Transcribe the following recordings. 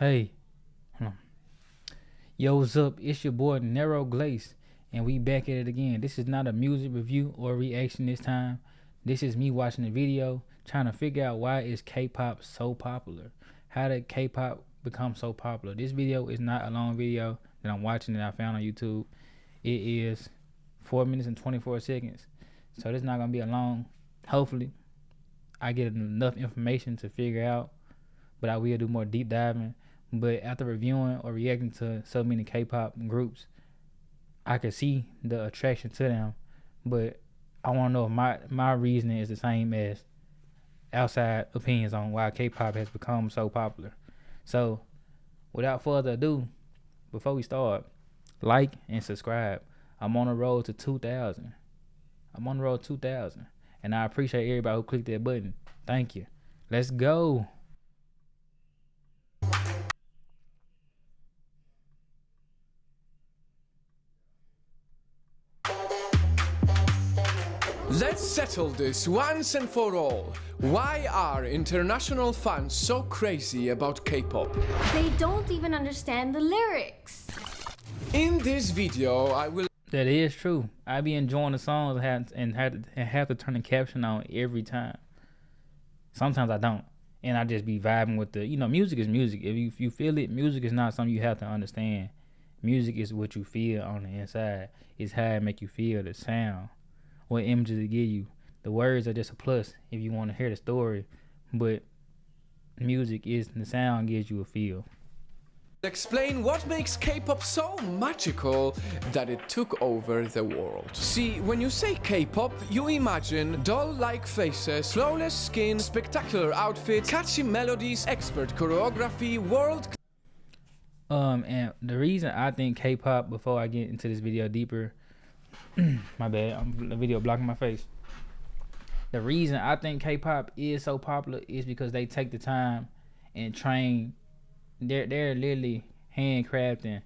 Hey, hold on. Yo, what's up? It's your boy Nero Glace, and we back at it again. This is not a music review or reaction this time. This is me watching the video, trying to figure out why is K-pop so popular. How did K-pop become so popular? This video is not a long video that I'm watching that I found on YouTube. It is 4 minutes and 24 seconds, so this is not gonna be a long. Hopefully, I get enough information to figure out, but I will do more deep diving. But after reviewing or reacting to so many K-pop groups, I could see the attraction to them. But I want to know if my reasoning is the same as outside opinions on why K-pop has become so popular. So without further ado, before we start, like and subscribe. I'm on the road to 2,000. And I appreciate everybody who clicked that button. Thank you. Let's go. Let's settle this once and for all. Why are international fans so crazy about K-pop? They don't even understand the lyrics. In this video, I will... That is true. I be enjoying the songs and have to turn the caption on every time. Sometimes I don't, and I just be vibing with the. Music is music. If you feel it, music is not something you have to understand. Music is what you feel on the inside. It's how it make you feel. The sound, what images it give you. The words are just a plus if you want to hear the story, but music is the sound gives you a feel. explain what makes K-pop so magical that it took over the world. See, when you say K-pop, you imagine doll-like faces, flawless skin, spectacular outfits, catchy melodies, expert choreography, world... And the reason I think K-pop, before I get into this video deeper, my bad, the video blocking my face. The reason I think K-pop is so popular is because they take the time and train. They're literally handcrafting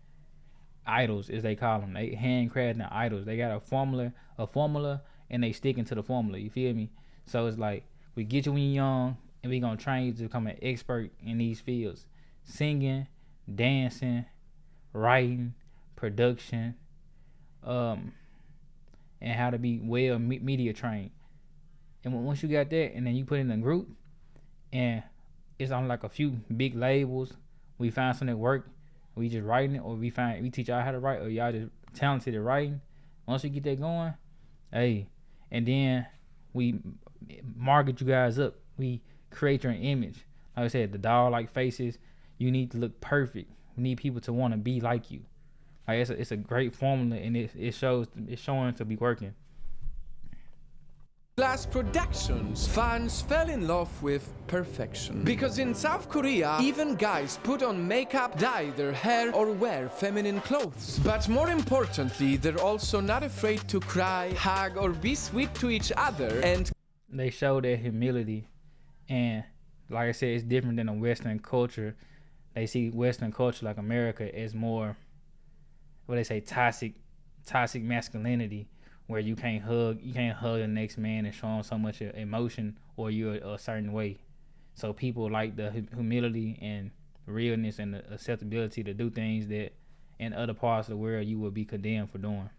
idols, as they call them. They handcrafting idols. They got a formula, and they sticking to the formula. You feel me? So it's like we get you when you're young, and we gonna train you to become an expert in these fields: singing, dancing, writing, production, and how to be well media trained. And once you got that, and then you put in a group, and it's on like a few big labels. We find something that work, we just writing it, or we teach y'all how to write, or y'all just talented at writing. Once we get that going, hey, and then we market you guys up. We create your image. Like I said, the doll-like faces. You need to look perfect. We need people to want to be like you. Like it's a great formula, and it's showing to be working. Glace Productions, fans fell in love with perfection. Because in South Korea, even guys put on makeup, dye their hair, or wear feminine clothes. But more importantly, they're also not afraid to cry, hug, or be sweet to each other. And they show their humility, and like I said, it's different than a Western culture. They see Western culture like America as more, what they say, toxic masculinity, where you can't hug the next man and show him so much emotion, or you're a certain way. So people like the humility and realness and the acceptability to do things that in other parts of the world you would be condemned for doing.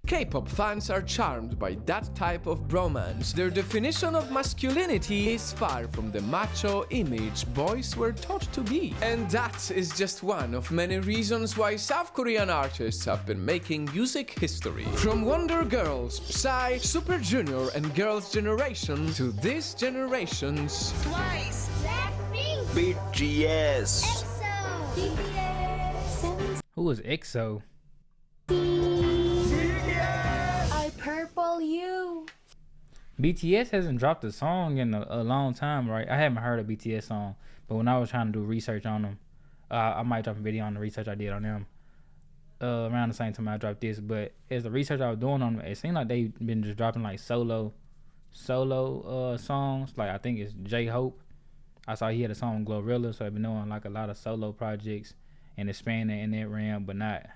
K-pop fans are charmed by that type of bromance. Their definition of masculinity is far from the macho image boys were taught to be. And that is just one of many reasons why South Korean artists have been making music history. From Wonder Girls, Psy, Super Junior, and Girls' Generation to this generation's Twice. Blackpink. BTS. EXO. BTS. Who is EXO? I purple you. BTS hasn't dropped a song in a long time, right? I haven't heard a BTS song, but when I was trying to do research on them, I might drop a video on the research I did on them around the same time I dropped this. But as the research I was doing on them, it seemed like they've been just dropping like solo songs. Like I think it's J-Hope. I saw he had a song with Glorilla, so I've been doing like a lot of solo projects and expanding in that realm, but not,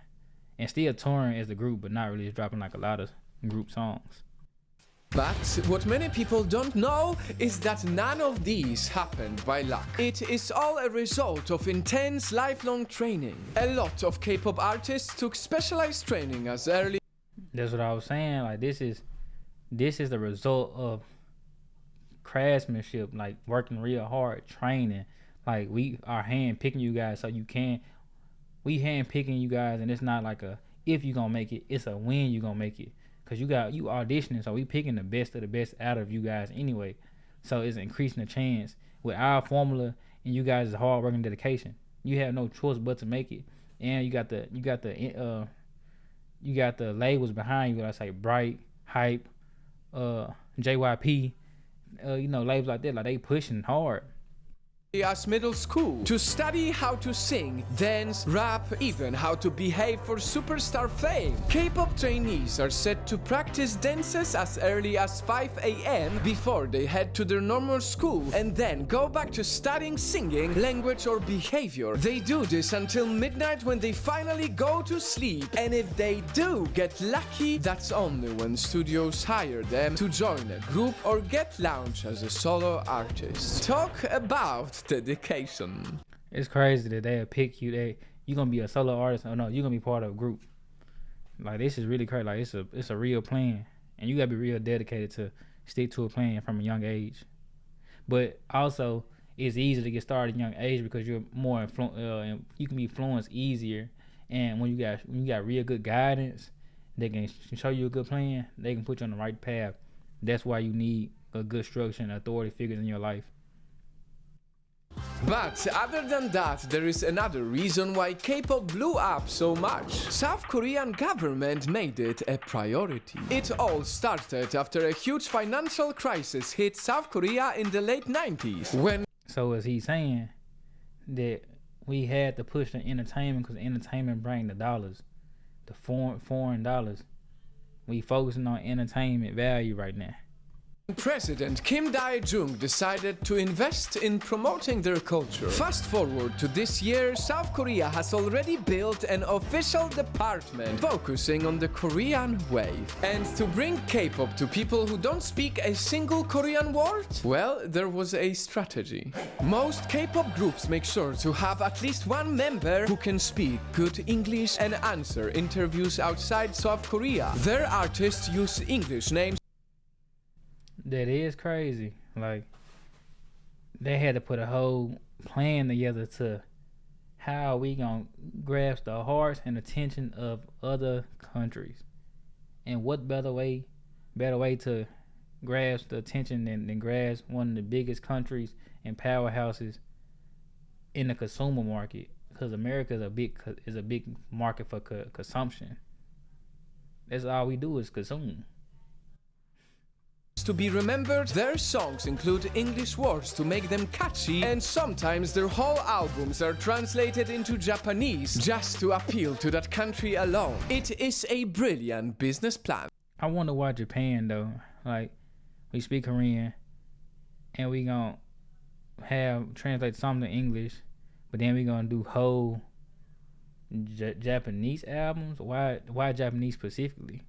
and still touring as a group, but not really dropping like a lot of group songs. But what many people don't know is that none of these happened by luck. It is all a result of intense lifelong training. A lot of K-pop artists took specialized training as early. That's what I was saying. Like this is the result of craftsmanship, like working real hard, training. Like we are hand picking you guys so you can. We hand picking you guys, and it's not like a if you gonna make it, it's a when you gonna make it. Cause you auditioning, so we picking the best of the best out of you guys anyway. So it's increasing the chance with our formula and you guys' hard work and dedication. You have no choice but to make it. And you got the labels behind you, like Bright, Hype, JYP, labels like that, like they pushing hard. As middle school to study how to sing, dance, rap, even how to behave for superstar fame. K-pop trainees are set to practice dances as early as 5 a.m. before they head to their normal school and then go back to studying singing, language or behavior. They do this until midnight when they finally go to sleep, and if they do get lucky, that's only when studios hire them to join a group or get launched as a solo artist. Talk about dedication. It's crazy that they'll pick you. You gonna be a solo artist, or no, you gonna be part of a group. Like this is really crazy. Like it's a real plan, and you gotta be real dedicated to stick to a plan from a young age. But also, it's easy to get started at a young age because you're more and you can be influenced easier. And when you got real good guidance, they can show you a good plan. They can put you on the right path. That's why you need a good structure and authority figures in your life. But other than that, there is another reason why K-pop blew up so much. South Korean government made it a priority. It all started after a huge financial crisis hit South Korea in the late 90s. So is he saying that we had to push the entertainment because entertainment bring the dollars, the foreign dollars. We focusing on entertainment value right now. President Kim Dae-jung decided to invest in promoting their culture. Fast forward to this year, South Korea has already built an official department focusing on the Korean wave. And to bring K-pop to people who don't speak a single Korean word? Well, there was a strategy. Most K-pop groups make sure to have at least one member who can speak good English and answer interviews outside South Korea. Their artists use English names. That is crazy. Like, they had to put a whole plan together to how we gonna grasp the hearts and attention of other countries. And what better way to grasp the attention than grasp one of the biggest countries and powerhouses in the consumer market? Because America is a big market for consumption. That's all we do is consume. To be remembered, their songs include English words to make them catchy, and sometimes their whole albums are translated into Japanese just to appeal to that country alone. It is a brilliant business plan. I wonder why Japan though. Like, we speak Korean and we gonna translate something to English, but then we gonna do whole Japanese albums. Why Japanese specifically?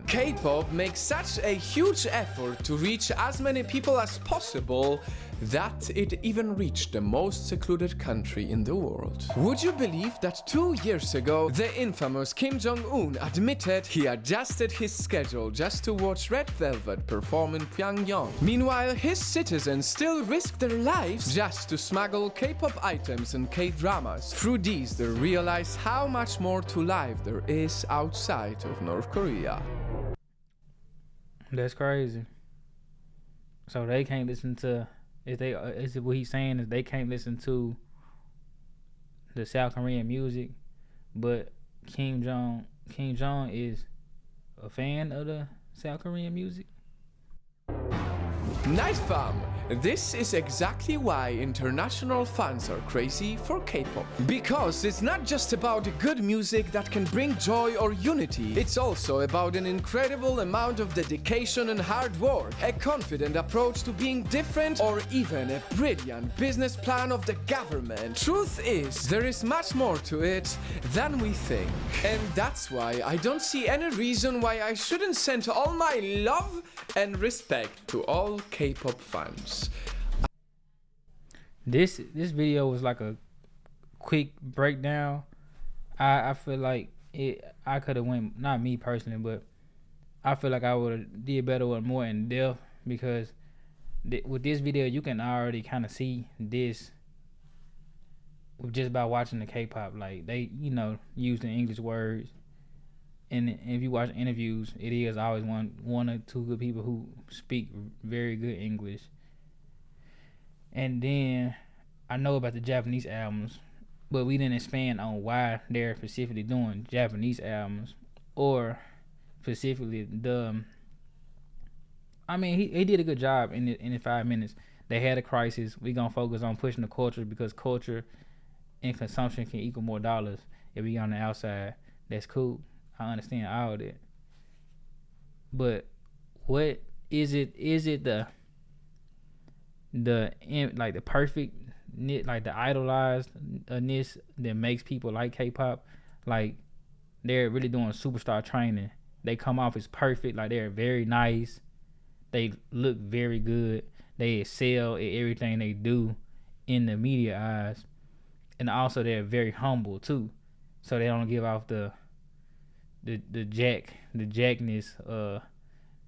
K-pop makes such a huge effort to reach as many people as possible that it even reached the most secluded country in the world. Would you believe that 2 years ago, the infamous Kim Jong-un admitted he adjusted his schedule just to watch Red Velvet perform in Pyongyang? Meanwhile, his citizens still risk their lives just to smuggle K-pop items and K-dramas. Through these, they realize how much more to life there is outside of North Korea. That's crazy. So they can't listen to, is it what he's saying is they can't listen to the South Korean music, but Kim Jong is a fan of the South Korean music? Nice fam! This is exactly why international fans are crazy for K-pop. Because it's not just about good music that can bring joy or unity, it's also about an incredible amount of dedication and hard work, a confident approach to being different, or even a brilliant business plan of the government. Truth is, there is much more to it than we think. And that's why I don't see any reason why I shouldn't send all my love and respect to all K-pop fans. This video was like a quick breakdown. I feel like I could have went, not me personally, but I feel like I would have did better with more in depth, because with this video you can already kind of see this just by watching the K-pop. Like, they, you know, using English words, and if you watch interviews, it is always one or two good people who speak very good English. And then I know about the Japanese albums, but we didn't expand on why they're specifically doing Japanese albums, or specifically the. I mean, he did a good job in the 5 minutes. They had a crisis. We gonna focus on pushing the culture, because culture and consumption can equal more dollars if we on the outside. That's cool. I understand all that. But what is it? Is it the like the perfect, like the idolizedness that makes people like K-pop? Like, they're really doing superstar training. They come off as perfect, like they're very nice, they look very good, they excel at everything they do in the media eyes, and also they're very humble too, so they don't give off the jackness,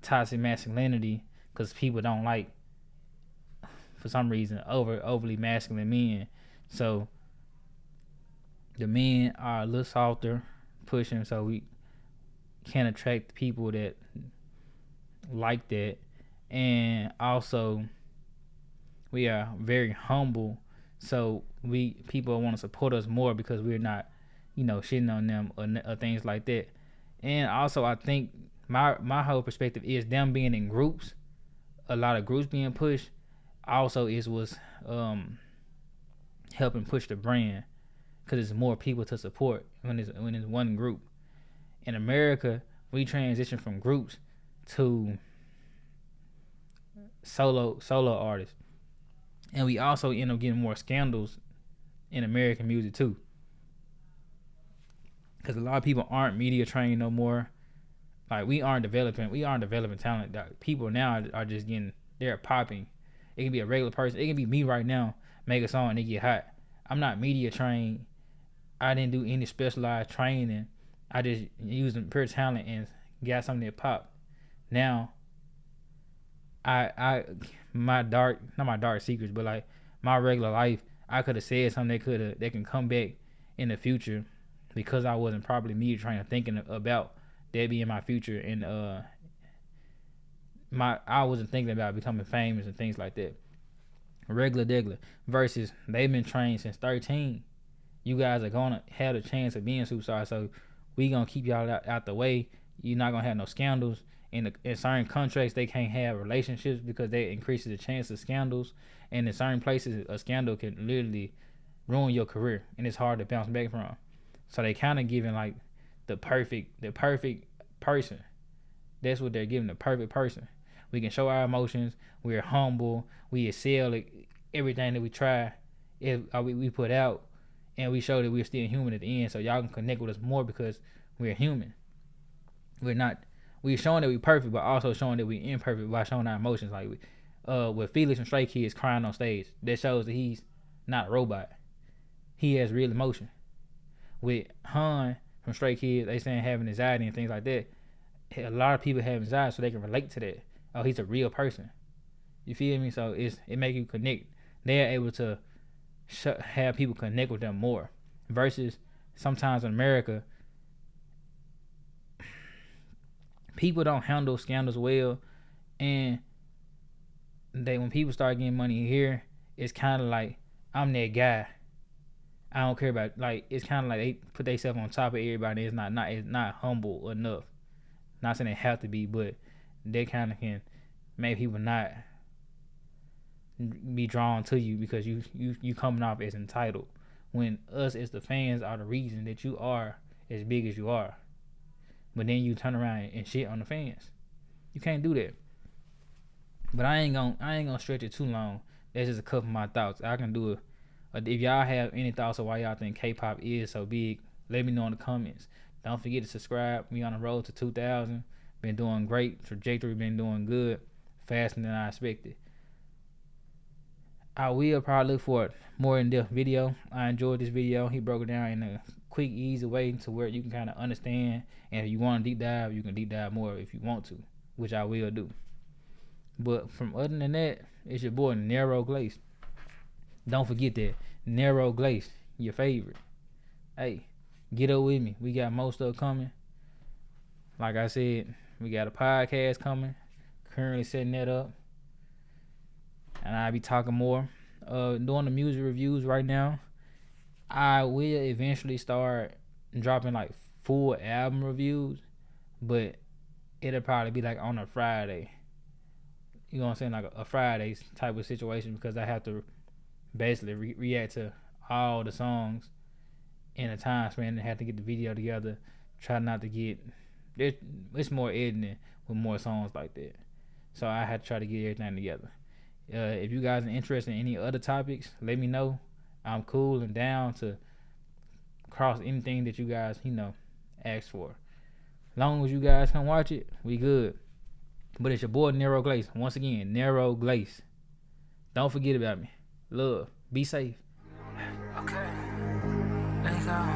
toxic masculinity, because people don't like, for some reason, overly masculine men. So the men are a little softer, pushing, so we can attract people that like that. And also we are very humble, so people want to support us more because we're not, you know, shitting on them or things like that. And also, I think my whole perspective is them being in groups, a lot of groups being pushed, also was helping push the brand, because it's more people to support when it's one group. In America, we transition from groups to solo artists, and we also end up getting more scandals in American music too, because a lot of people aren't media trained no more. Like, we aren't developing talent. People now are just they're popping. It can be a regular person. It can be me right now, make a song and they get hot. I'm not media trained. I didn't do any specialized training. I just used pure talent and got something that popped. Now, not my dark secrets, but like my regular life, I could have said something that can come back in the future, because I wasn't properly media trained, thinking about that being my future, and I wasn't thinking about becoming famous and things like that. Regular versus they've been trained since 13. You guys are gonna have a chance of being superstars, so we gonna keep y'all out the way. You're not gonna have no scandals. In certain contracts, they can't have relationships because that increases the chance of scandals. And in certain places, a scandal can literally ruin your career, and it's hard to bounce back from. So they kind of giving like the perfect person. That's what they're giving, the perfect person. We can show our emotions. We're humble. We excel at everything that we try. We put out, and we show that we're still human at the end. So y'all can connect with us more because we're human. We're showing that we're perfect, but also showing that we're imperfect by showing our emotions. Like with Felix from Stray Kids crying on stage, that shows that he's not a robot. He has real emotion. With Han from Stray Kids, they saying having anxiety and things like that. A lot of people have anxiety, so they can relate to that. Oh, he's a real person. You feel me? So it make you connect. They're able to have people connect with them more. Versus sometimes in America, people don't handle scandals well, and when people start getting money here, it's kind of like, I'm that guy. I don't care about, like, it's kind of like they put themselves on top of everybody. It's not humble enough. Not saying they have to be, but they kind of can make people not be drawn to you because you coming off as entitled, when us as the fans are the reason that you are as big as you are. But then you turn around and shit on the fans. You can't do that. But I ain't gonna stretch it too long. That's just a couple of my thoughts. I can do it. If y'all have any thoughts of why y'all think K-pop is so big, let me know in the comments. Don't forget to subscribe. We on the road to 2,000. Been doing great. Trajectory been doing good. Faster than I expected. I will probably look for a more in-depth video. I enjoyed this video. He broke it down in a quick, easy way to where you can kind of understand. And if you want to deep dive, you can deep dive more if you want to, which I will do. But from other than that, it's your boy Nero Glace. Don't forget that Nero Glace, your favorite. Hey, get up with me. We got more stuff coming. Like I said, we got a podcast coming. Currently setting that up. And I'll be talking more. Doing the music reviews right now. I will eventually start dropping like full album reviews, but it'll probably be like on a Friday. You know what I'm saying? Like a Friday type of situation, because I have to basically react to all the songs in a time span and have to get the video together. Try not to get... It's more editing with more songs like that. So I had to try to get everything together. If you guys are interested in any other topics, let me know. I'm cool and down to cross anything that you guys, ask for. As long as you guys can watch it, we good. But it's your boy Nero Glace. Once again, Nero Glace. Don't forget about me. Love. Be safe. Okay. Let's go.